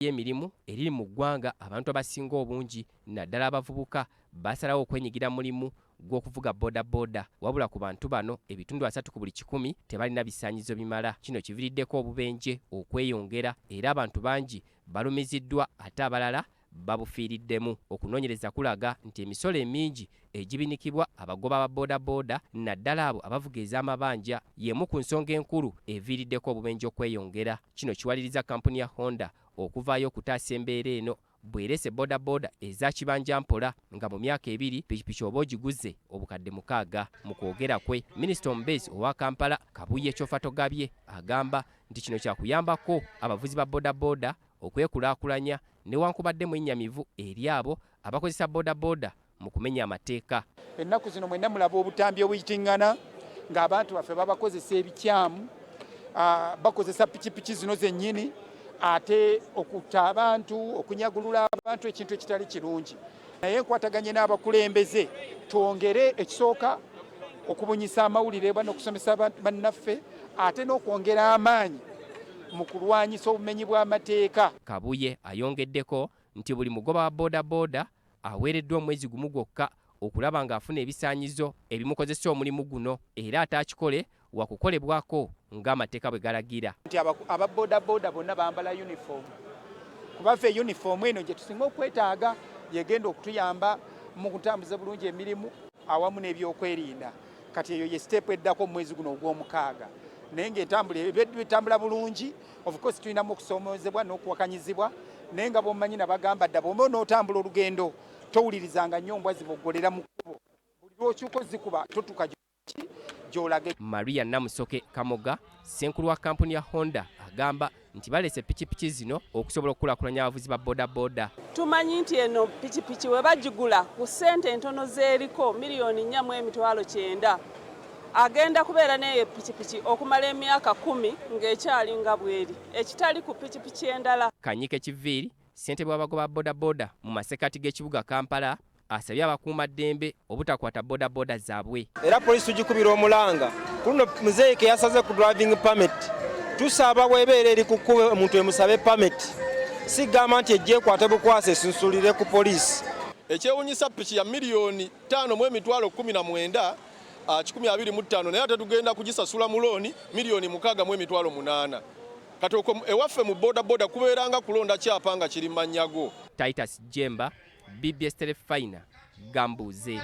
y'emirimu eriri mu ggwanga abantu abasinga obungi naddala abavubuka basalawo okwenyigira mulimu gw'okuvuga bodaboda wabula ku bantu bano ebitundu 3 ku buli 100 tebalina bisaanyizo bimala. Kino kiviiriddeko obubenje okweyongera era abantu bangi balumiziddwa ate abalala babufiiriddemu. Okunoonyereza kulaga nti emisolo emingi egibinikibwa abagoba ba bodaboda naddala abo abavuga ez'amabanja y'emu ku nsonga enkulu eviiriddeko obubenje okweyongera. Kino kiwaliriza kampuni ya Honda okuvaayo okutaasa embeera eno bwerese bodaboda eza kibanja mpola nga mu myaka 2 pikipiki oba ogiguze obukadde 6. Mu kwogera kwe, minisita omubeezi owa Kampala Kabuye Kyofatogabye agamba nti kino kyakuyambako abavuzi ba bodaboda okwekulaakulanya newankubadde mu nnyamivu eri abo abakozesa bodaboda mu kumenya amateeka. Ennaku zino mwenna mulaba obutambi obuyitiŋŋana ng'abantu baffe babakozesa ebikyamu, bakozesa pikipiki zino zennyini, ate okutta abantu, okunyagulula abantu, ekintu ekitali kirungi. Naye nkwataganye n'abakulembeze twongere ekisooka okubunyisa amawulire n'okusomesa bannaffe ate n'okwongera amaanyi mu kulwanyisa obumenyi bw'amateeka. Kabuye ayongeddeko nti buli mugoba wa bodaboda aweereddwa omwezi gumu gwokka okulaba ng'afuna ebisaanyizo ebimukozesa omulimu guno era atakikole wakukolebwako ng'amateeka bwe galagira. Nti ababodaboda bonna bambala uniform. Kuba ffe uniform eno gye tusinga okwetaaga yegenda okutuyamba mu kutambuza bulungi emirimu awamu n'ebyokwerinda. Kati eyo ye step eddako mu mwezi guno ogw'omukaaga. Naye ng'etambula bulungi, of course tulinamu okusoomozebwa n'okuwakanyizibwa, naye nga bw'omanyi nabagamba dda bw'oba n'otambula olugendo towulirizanga nnyo mbwa ziboggolera mu kkubo. Buli lw'okyuka ozikuba totuka gy'olage. Maria Namusoke Kamoga, ssenkulu wa kampuni ya Honda, agamba nti balese pikipiki zino okusobola okukulaakulanya abavuzi ba bodaboda. Tumanyi nti eno pikipiki we bagigula ku ssente entono z'eriko $4,900,000 agenda kubeera n'eyo pikipiki okumala emyaka 10 ng'ekyali nga bweri ekitali ku pikipiki endala. Kanyike Kiviiri, ssentebe w'abagoba bodaboda mu masekati g'ekibuga Kampala, asabye abakuumaddembe obutakwata bodaboda zaabwe. Era poliisi tugikubira omulanga kuno muzeeke yasaze ku driving permit. Tusaba bwebeera eri ku kkubo omuntu emusabe permit, sigamba nti ejjeekwate bukwase esunsulire ku poliisi. Ekyewuunyisa piki ya $1,010,19 125 naye ate tugenda kugisasula mu looni $6,008,000. Kati ewaffe mu bodaboda kubeeranga kulonda kyapa nga kiri mannyago. Titus Jemba, BBS Telefina, Gambuze.